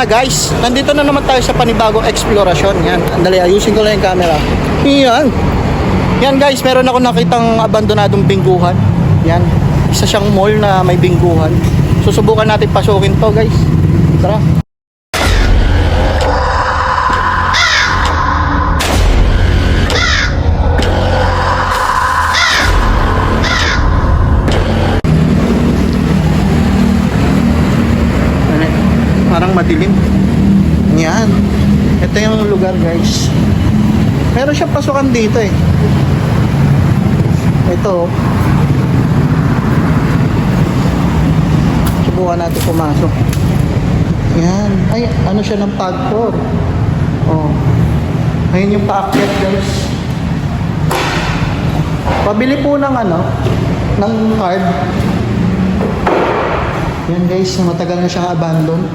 nga guys, nandito na naman tayo sa panibagong eksplorasyon. Yan, andali, ayusin ko lang yung camera. Yan. Yan guys, meron ako nakitang abandonadong bingguhan. Yan, isa siyang mall na may bingguhan. Susubukan natin pasukin to guys. Tara. Parang madilim. Yan. Ito yung lugar guys. Meron siyang pasukan dito eh. Ito. Subukan natin pumasok. Yan. Ay, ano siya ng pagpor. Oh. Ayun yung paakyat guys. Pabili po ng ano, ng card. Yan guys, matagal na siyang abandon.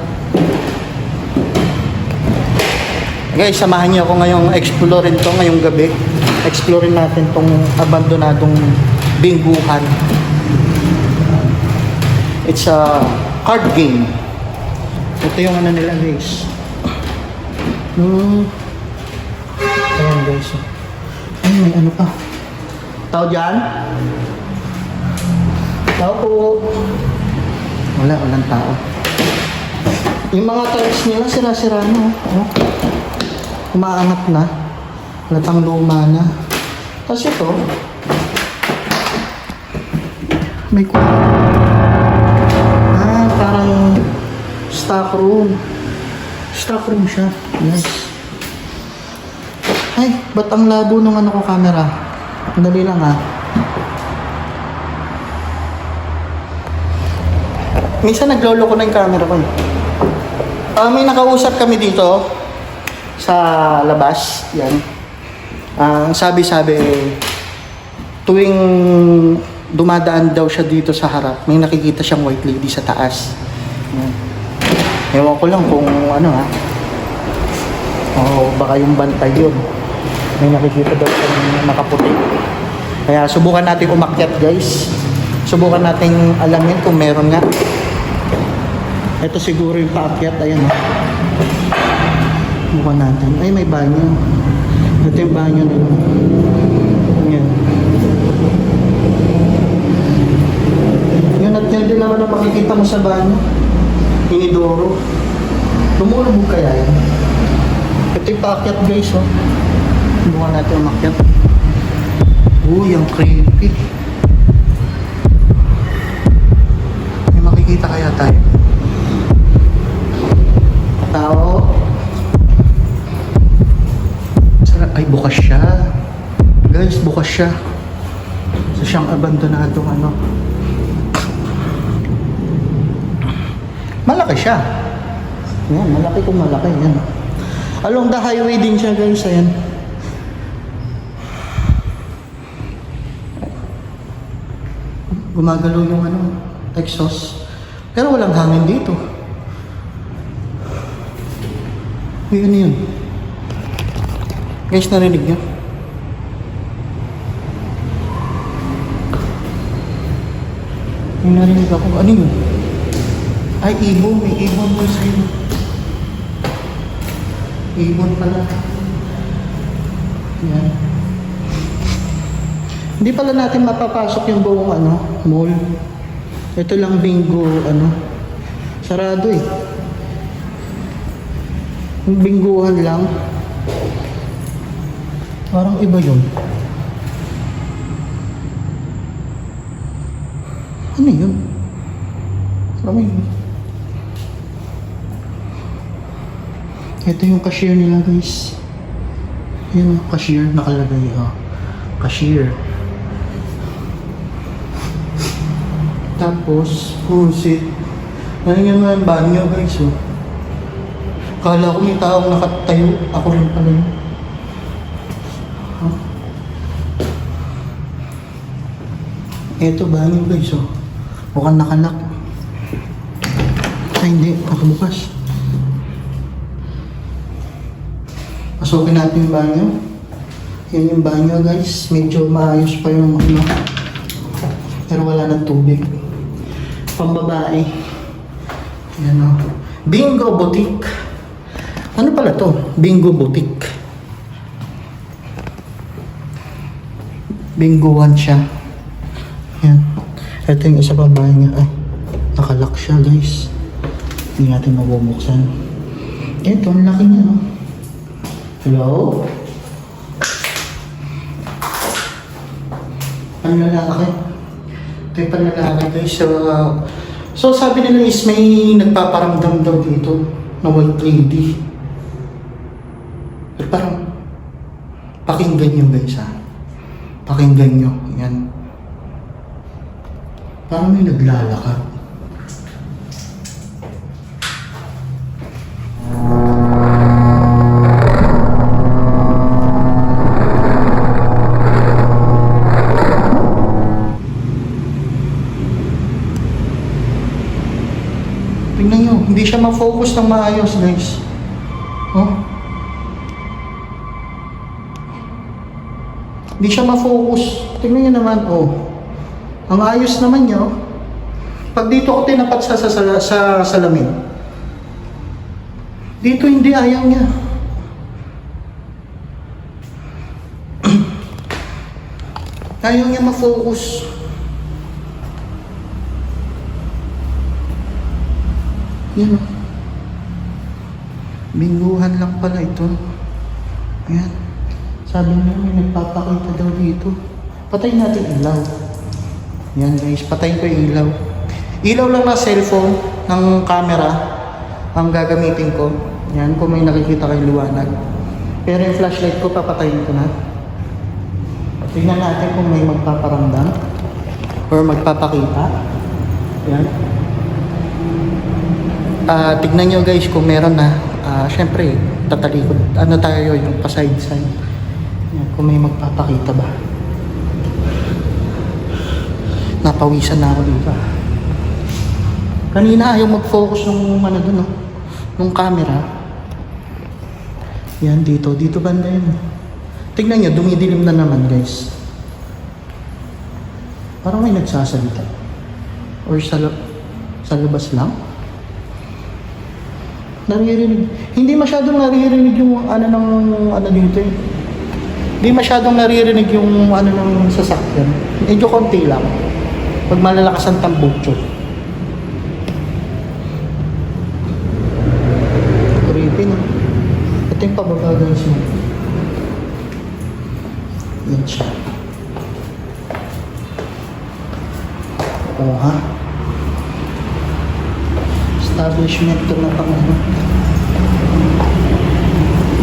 Guys, samahan niyo ako ngayong explorein to ngayong gabi. Explorein natin tong abandonadong bingguhan. It's a card game. Ito yung ano nila guys. Ayan guys. Ay, may ano pa. Tao dyan? Tao po. Walang tao. Yung mga tiles nila sira-sira na. Oh. Umaangat na. Latang luma na. Tapos ito, may parang stock room. Stock room siya. Yes. Ay, ba't ang labo ng ano ko camera? Dali lang ha. Minsan nagloloko na yung camera ko. May nakausap kami dito sa labas. Yan. Sabi-sabi, tuwing dumadaan daw siya dito sa harap, may nakikita siyang white lady sa taas. Yan. Ewan ko lang kung ano ha. Baka yung bantay yun. May nakikita daw siyang nakaputi. Kaya subukan natin umakyat guys. Subukan natin alamin kung meron nga. Ito siguro yung paakyat. Ayan o. Bukan natin. Ay, may banyo. Ito yung banyo nila. Ayan. Yun at yan din naman ang makikita mo sa banyo. Inidoro. Lumulubog kaya yan. Ito yung paakyat guys o. Bukan natin umakyat. Uy, ang creepy. May makikita kaya tayo. Tao. Ay, bukas siya. Guys, bukas siya. So, siyang abandonadong ano. Malaki siya. Yan, malaki kung malaki. Yan. Along the highway din siya guys. Ayan. Gumagalaw yung ano, exhaust. Pero walang hangin dito. Uy, ano yun? Guys, narinig niyo? May narinig ako. Ano yun? Ay, ibon. May ibon mo sa'yo. Ibon pala. Yan. Hindi pala natin mapapasok yung buong ano, mall. Ito lang bingo, ano. Sarado eh. Yung bingguhan lang. Parang iba yun. Ano yun? Parang yun. Ito yung cashier nila guys. Yung cashier nakalagay. Cashier. Tapos, pusit. Ano yung mga banyo guys oh. Kala ko may taong nakatayo. Ako rin pala yun. Huh? Eto banyo guys oh. Mukhang nakanak. Ay hindi, nakabukas. Pasukin natin yung banyo. Yan yung banyo guys. Medyo maayos pa yung ano. Pero wala ng tubig. Pambabae. Yan o. Bingo Boutique. Ano pala to? Bingo Boutique. Bingoan siya. Yan. Ito yung isa pa bahay niya. Ay, nakalock siya guys. Hindi natin mabubuksan. Ito, ang laki niya. No? Hello? Panlalaki. Ito yung panlalaki guys. So sabi nila is may nagpaparamdam daw dito na white lady. Pero parang pakinggan nyo guys ha. Pakinggan nyo. Yan. Parang may naglalakad. Tingnan nyo, hindi siya ma-focus ng maayos guys. Oh. Hindi siya ma-focus. Tingnan nyo naman, oh. Ang ayos naman nyo. Pag dito ako tinapat sa salamin. Dito hindi, ayaw niya. Ayaw niya ma-focus. Yan o. Binguhan lang pala ito. Ayan. Sabi niya may nagpapakita daw dito. Patayin natin ilaw. Yan guys, patayin ko yung ilaw. Ilaw lang na cellphone ng camera ang gagamitin ko. Yan, kung may nakikita kayong liwanag. Pero yung flashlight ko, papatayin ko na. Tignan natin kung may magpaparamdam or magpapakita. Yan. Tignan nyo guys kung meron na. Syempre, tatalikod. Ano tayo yung paside-side. Yan, kung may magpapakita ba. Napawisan na ako dito. Kanina ayaw mag-focus nung ano dun, no? Nung camera. Yan, dito. Dito banda yun. Tignan nyo, dumidilim na naman guys. Parang may nagsasalita. Or sa labas lang. Naririnig. Hindi masyadong naririnig yung ano dito eh. Hindi masyadong naririnig yung ano ng sasakyan. Medyo konti lang. Pag malalakas ang tambutso. Creepy na. Ito yung pababa guys mo. Yan siya. Oo ha. Establishment to na pang ano.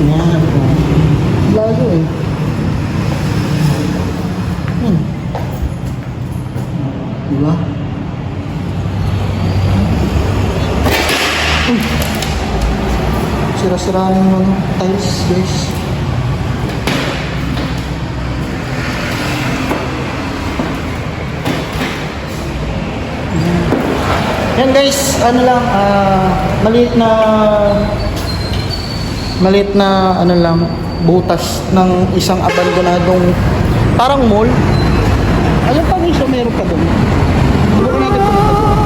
Yan po. Lago eh. Yan. Diba? Uy. Sira-sira yung ano, tiles guys. Yan guys, ano lang, maliit na ano lang, butas ng isang abandonadong parang mall. Alam pa guys, meron pa doon. Hindi ko natin pumunta doon.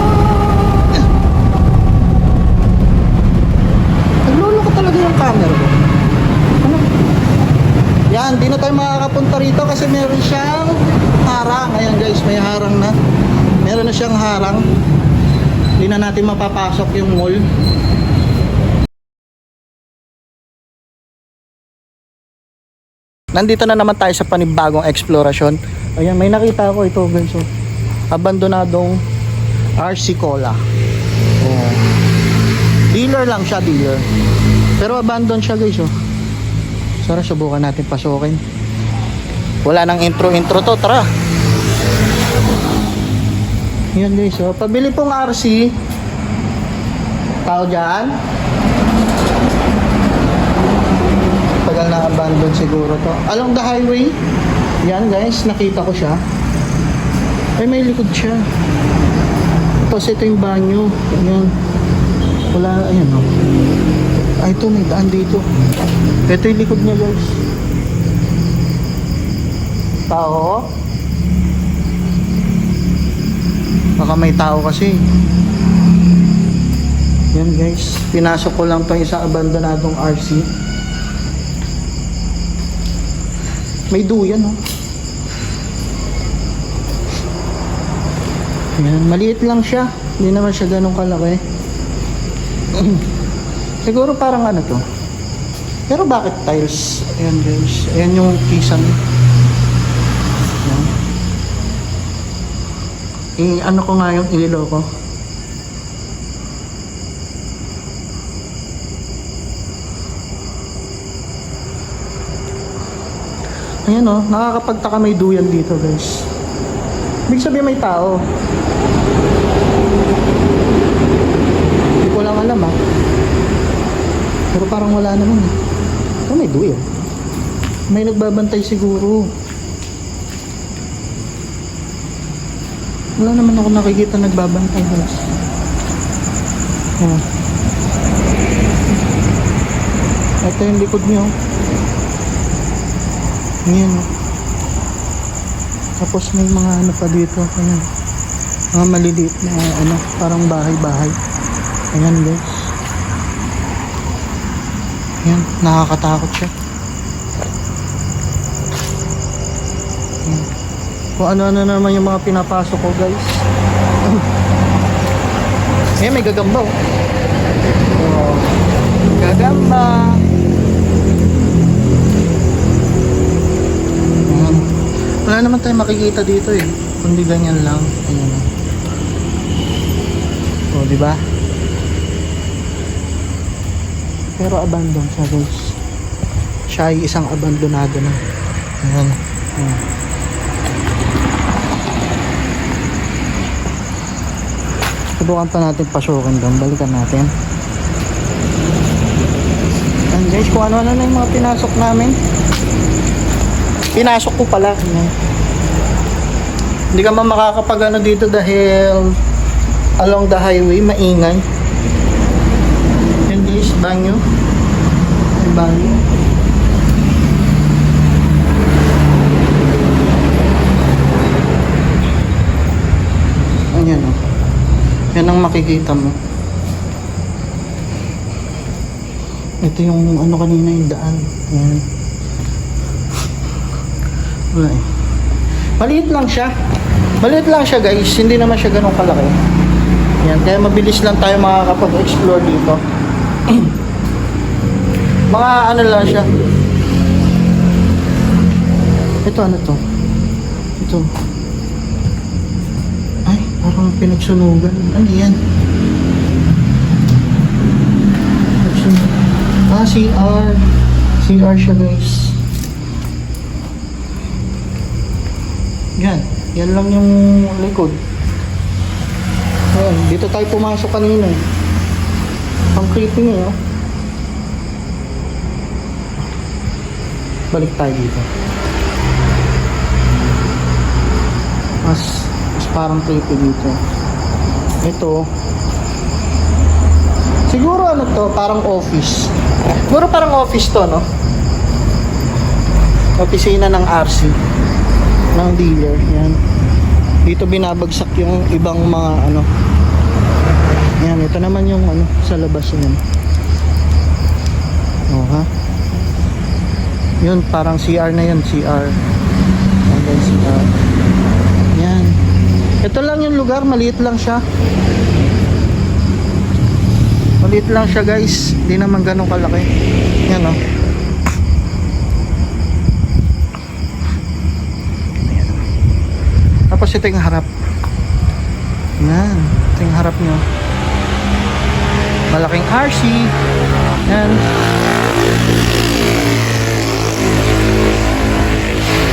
Naglolo ko talaga yung camera ko. Ano? Yan, di na tayo makakapunta rito kasi meron siyang harang. Ayan guys, may harang na. Meron na siyang harang. Hindi na natin mapapasok yung mall. Nandito na naman tayo sa panibagong eksplorasyon. Ayan, may nakita ako ito guys. So, abandonadong RC Cola. Oh. Dealer lang siya, dealer. Pero abandon siya guys. Oh. Sara, subukan natin pasukin. Wala nang intro to, tara. Yan guys, oh. Pabili pong RC. Tao dyan. Tagal na abandon siguro to. Along the highway. Yan guys, nakita ko siya. Ay, may likod siya. Tapos ito yung banyo. Ayan. Wala, ayan oh. Ay, ito, may daan dito. Ito yung likod niya guys. Tao. Baka may tao kasi. Yan guys, pinasok ko lang tong isang abandonadong RC. May duyan oh. Yan, maliit lang siya. Hindi naman siya ganun kalaki. Siguro parang ano to. Pero bakit tiles? Ayan guys, ayan yung kisame. Ano ko nga yung ililo ko. Ayan o, nakakapagtaka may duyan dito guys. Ibig sabihin may tao. Hindi ko lang alam ah. Pero parang wala naman eh. Oh, may duyan. May nagbabantay siguro. Wala naman ako nakikita nagbabantay guys. Oh. Ito yung likod niyo. Ayan. Tapos may mga ano pa dito. Ayan. Mga maliliit na ano, parang bahay-bahay. Ayan guys. Ayan, nakakatakot siya. Ayan. Kung ano-ano naman yung mga pinapasok ko guys. Ayan, may gagamba oh. Oh, gagamba. Ayan. Wala naman tayo makikita dito eh. Kundi ganyan lang. Ayan. Oh, di ba? Pero abandon siya guys. Siya ay isang abandonado na. Ayan. Ayan. Subukan pa natin pasukin doon. Balikan natin. Ayan guys, kung ano-ano na yung mga pinasok namin. Pinasok ko pala. Ayan. Hindi ka man makakapag ano dito dahil along the highway, maingay. Ayan guys, banyo. May banyo. Ayan o. Yan ang makikita mo. Ito yung ano kanina yung daan. Ayan. Wala eh. Maliit lang siya. Maliit lang siya guys. Hindi naman siya ganun kalaki. Yan. Kaya mabilis lang tayo makakapag-explore dito. Mga ano lang siya. Ito ano to? Ito. Ay, parang pinagsunugan. Ano yan? Ah, CR. CR siya guys. Yan. Yan lang yung likod. Ayan. Dito tayo pumasok kanina. Ang creepy niya. Oh. Balik tayo dito. Mas parang creepy dito. Ito. Siguro ano to, parang office. Siguro parang office to, no? Opisina ng RC. Ng dealer. Yan. Dito binabagsak yung ibang mga ano. Yan. Ito naman yung ano, sa labas yan. Oh, ha? Yun, parang CR na yun. CR. And then CR. Yan. Ito lang yung lugar, maliit lang siya. Maliit lang siya guys. Hindi naman ganun kalaki. Yan o. Ayan. Tapos ito yung harap. Yan. Ito yung harap nyo. Malaking RC. Yan.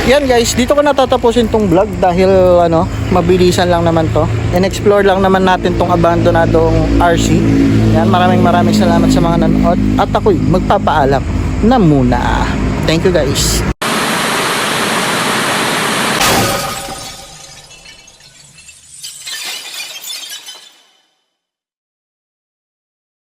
Yan guys, dito ko natatapusin tong vlog dahil ano, mabilisan lang naman to. In-explore lang naman natin tong abandonadong RC. Yan, maraming salamat sa mga nanood at ako'y magpapaalam na muna. Thank you guys.